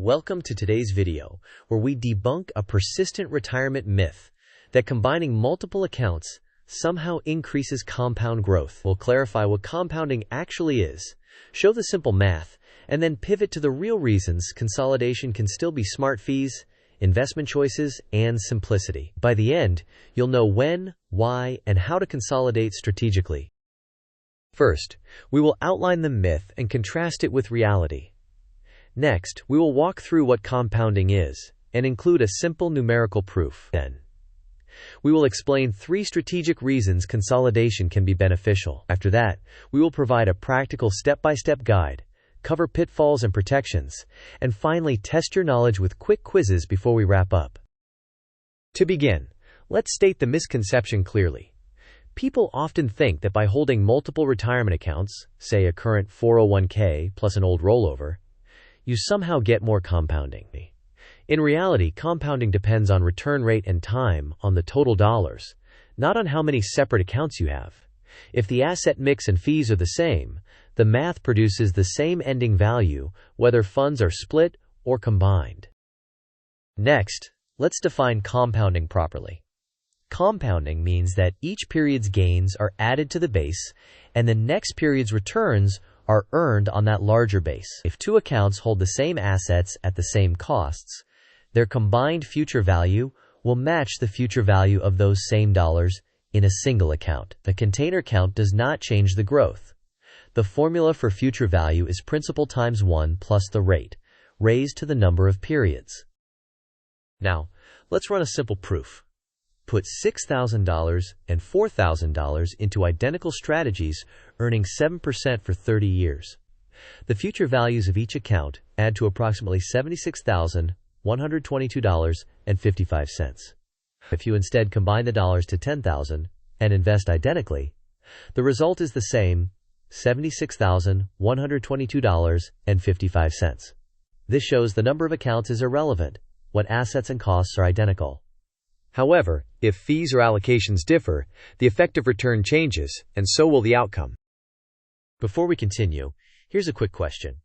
Welcome to today's video, where we debunk a persistent retirement myth that combining multiple accounts somehow increases compound growth. We'll clarify what compounding actually is, show the simple math, and then pivot to the real reasons consolidation can still be smart fees, investment choices, and simplicity. By the end, you'll know when, why, and how to consolidate strategically. First, we will outline the myth and contrast it with reality. Next, we will walk through what compounding is and include a simple numerical proof. Then, we will explain 3 strategic reasons consolidation can be beneficial. After that, we will provide a practical step-by-step guide, cover pitfalls and protections, and finally test your knowledge with quick quizzes before we wrap up. To begin, let's state the misconception clearly. People often think that by holding multiple retirement accounts, say a current 401k plus an old rollover, you somehow get more compounding. In reality, compounding depends on return rate and time on the total dollars, not on how many separate accounts you have. If the asset mix and fees are the same, the math produces the same ending value, whether funds are split or combined. Next, let's define compounding properly. Compounding means that each period's gains are added to the base, and the next period's returns are earned on that larger base. If 2 accounts hold the same assets at the same costs, their combined future value will match the future value of those same dollars in a single account. The container count does not change the growth. The formula for future value is principal times 1 plus the rate, raised to the number of periods. Now, let's run a simple proof. Put $6,000 and $4,000 into identical strategies, earning 7% for 30 years. The future values of each account add to approximately $76,122.55. If you instead combine the dollars to $10,000 and invest identically, the result is the same, $76,122.55. This shows the number of accounts is irrelevant when assets and costs are identical. However, if fees or allocations differ, the effective return changes, and so will the outcome. Before we continue, here's a quick question.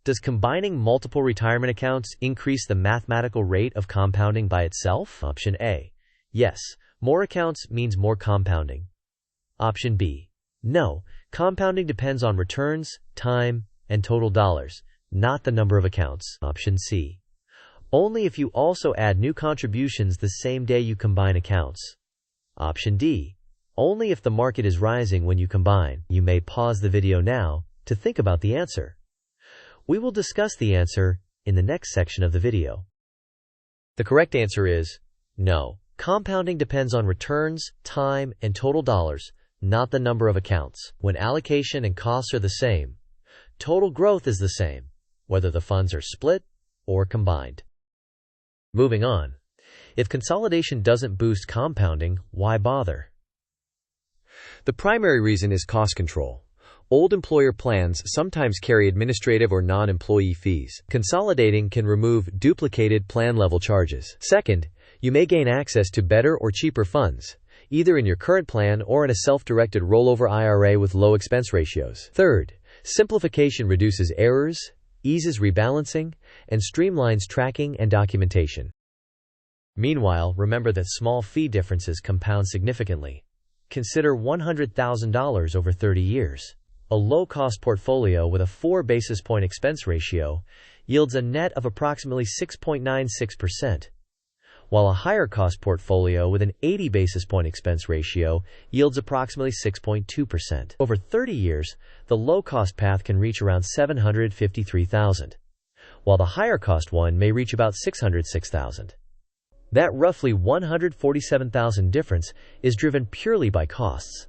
Does combining multiple retirement accounts increase the mathematical rate of compounding by itself? Option A. Yes, more accounts means more compounding. Option B. No, compounding depends on returns, time, and total dollars, not the number of accounts. Option C. Only if you also add new contributions the same day you combine accounts. Option D. Only if the market is rising when you combine. You may pause the video now to think about the answer. We will discuss the answer in the next section of the video. The correct answer is no. Compounding depends on returns, time, and total dollars, not the number of accounts. When allocation and costs are the same, total growth is the same, whether the funds are split or combined. Moving on. If consolidation doesn't boost compounding, why bother? The primary reason is cost control. Old employer plans sometimes carry administrative or non-employee fees. Consolidating can remove duplicated plan-level charges. Second, you may gain access to better or cheaper funds, either in your current plan or in a self-directed rollover IRA with low expense ratios. Third, simplification reduces errors, eases rebalancing, and streamlines tracking and documentation. Meanwhile, remember that small fee differences compound significantly. Consider $100,000 over 30 years. A low-cost portfolio with a 4 basis point expense ratio yields a net of approximately 6.96%, while a higher-cost portfolio with an 80 basis point expense ratio yields approximately 6.2%. Over 30 years, the low-cost path can reach around $753,000, while the higher-cost one may reach about $606,000. That roughly $147,000 difference is driven purely by costs.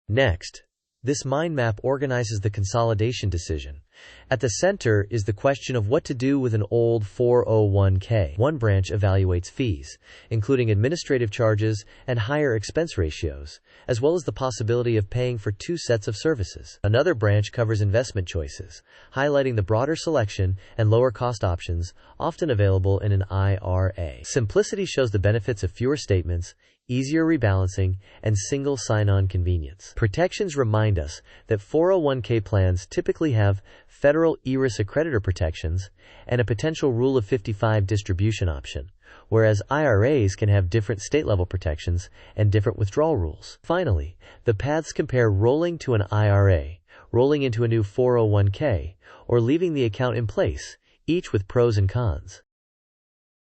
Next, this mind map organizes the consolidation decision. At the center is the question of what to do with an old 401k. One branch evaluates fees, including administrative charges and higher expense ratios, as well as the possibility of paying for 2 sets of services. Another branch covers investment choices, highlighting the broader selection and lower cost options often available in an IRA. Simplicity shows the benefits of fewer statements, easier rebalancing, and single sign-on convenience. Protections remind us that 401k plans typically have federal ERISA creditor protections and a potential Rule of 55 distribution option, whereas IRAs can have different state-level protections and different withdrawal rules. Finally, the paths compare rolling to an IRA, rolling into a new 401k, or leaving the account in place, each with pros and cons.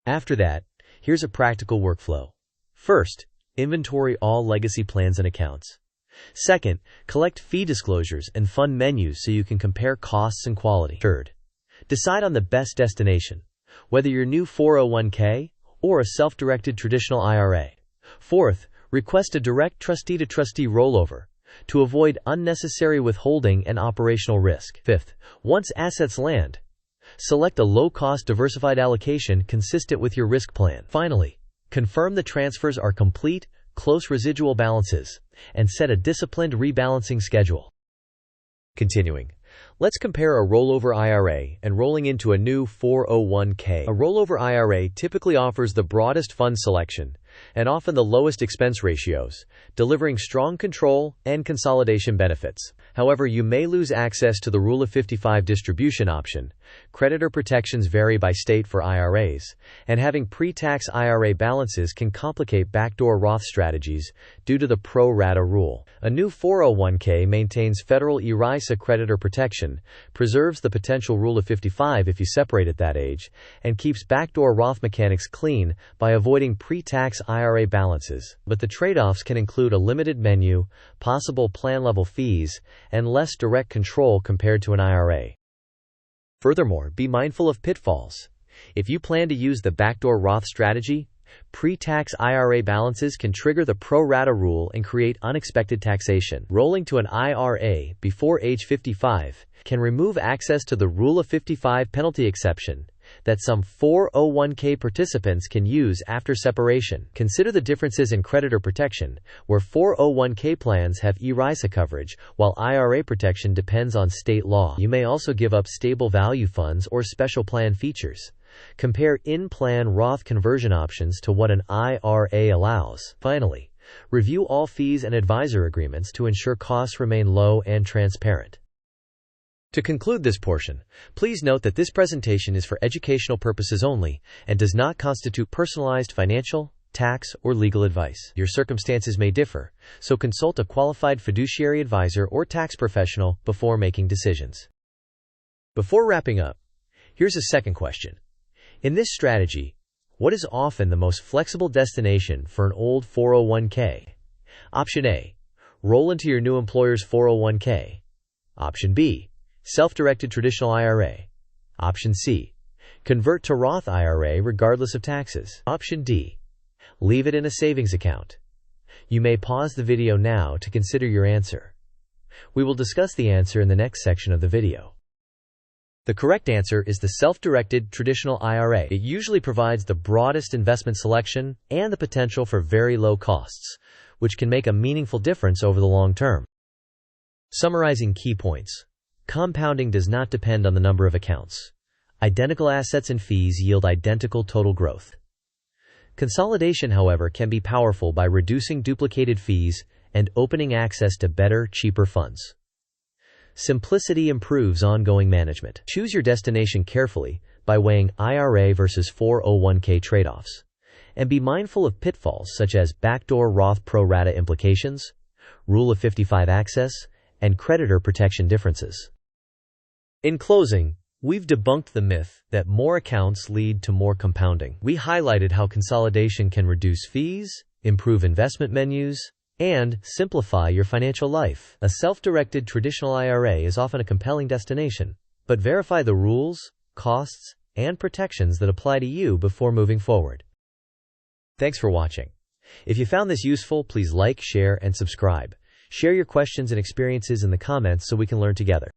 After that, here's a practical workflow. First, inventory all legacy plans and accounts. Second, collect fee disclosures and fund menus so you can compare costs and quality. Third, decide on the best destination, whether your new 401k or a self-directed traditional IRA. Fourth, request a direct trustee-to-trustee rollover to avoid unnecessary withholding and operational risk. Fifth, once assets land, select a low-cost diversified allocation consistent with your risk plan. Finally, confirm the transfers are complete, close residual balances, and set a disciplined rebalancing schedule. Continuing, let's compare a rollover IRA and rolling into a new 401k. A rollover IRA typically offers the broadest fund selection and often the lowest expense ratios, delivering strong control and consolidation benefits. However, you may lose access to the Rule of 55 distribution option. Creditor protections vary by state for IRAs, and having pre-tax IRA balances can complicate backdoor Roth strategies due to the pro rata rule. A new 401k maintains federal ERISA creditor protection, preserves the potential Rule of 55 if you separate at that age, and keeps backdoor Roth mechanics clean by avoiding pre-tax IRA balances. But the trade-offs can include a limited menu, possible plan-level fees, and less direct control compared to an IRA. Furthermore, be mindful of pitfalls. If you plan to use the backdoor Roth strategy, pre-tax IRA balances can trigger the pro rata rule and create unexpected taxation. Rolling to an IRA before age 55 can remove access to the Rule of 55 penalty exception that some 401k participants can use after separation. Consider the differences in creditor protection, where 401k plans have ERISA coverage, while IRA protection depends on state law. You may also give up stable value funds or special plan features. Compare in-plan Roth conversion options to what an IRA allows. Finally, review all fees and advisor agreements to ensure costs remain low and transparent. To conclude this portion, please note that this presentation is for educational purposes only and does not constitute personalized financial, tax, or legal advice. Your circumstances may differ, so consult a qualified fiduciary advisor or tax professional before making decisions. Before wrapping up, here's a second question. In this strategy, what is often the most flexible destination for an old 401k? Option A, roll into your new employer's 401k. Option B, self-directed traditional IRA. Option C, convert to Roth IRA regardless of taxes. Option D, leave it in a savings account. You may pause the video now to consider your answer. We will discuss the answer in the next section of the video. The correct answer is the self-directed traditional IRA. It usually provides the broadest investment selection and the potential for very low costs, which can make a meaningful difference over the long term. Summarizing key points. Compounding does not depend on the number of accounts. Identical assets and fees yield identical total growth. Consolidation, however, can be powerful by reducing duplicated fees and opening access to better, cheaper funds. Simplicity improves ongoing management. Choose your destination carefully by weighing IRA versus 401k trade-offs. And be mindful of pitfalls such as backdoor Roth pro rata implications, Rule of 55 access, and creditor protection differences. In closing, we've debunked the myth that more accounts lead to more compounding. We highlighted how consolidation can reduce fees, improve investment menus, and simplify your financial life. A self-directed traditional IRA is often a compelling destination, but verify the rules, costs, and protections that apply to you before moving forward. Thanks for watching. If you found this useful, please like, share, and subscribe. Share your questions and experiences in the comments so we can learn together.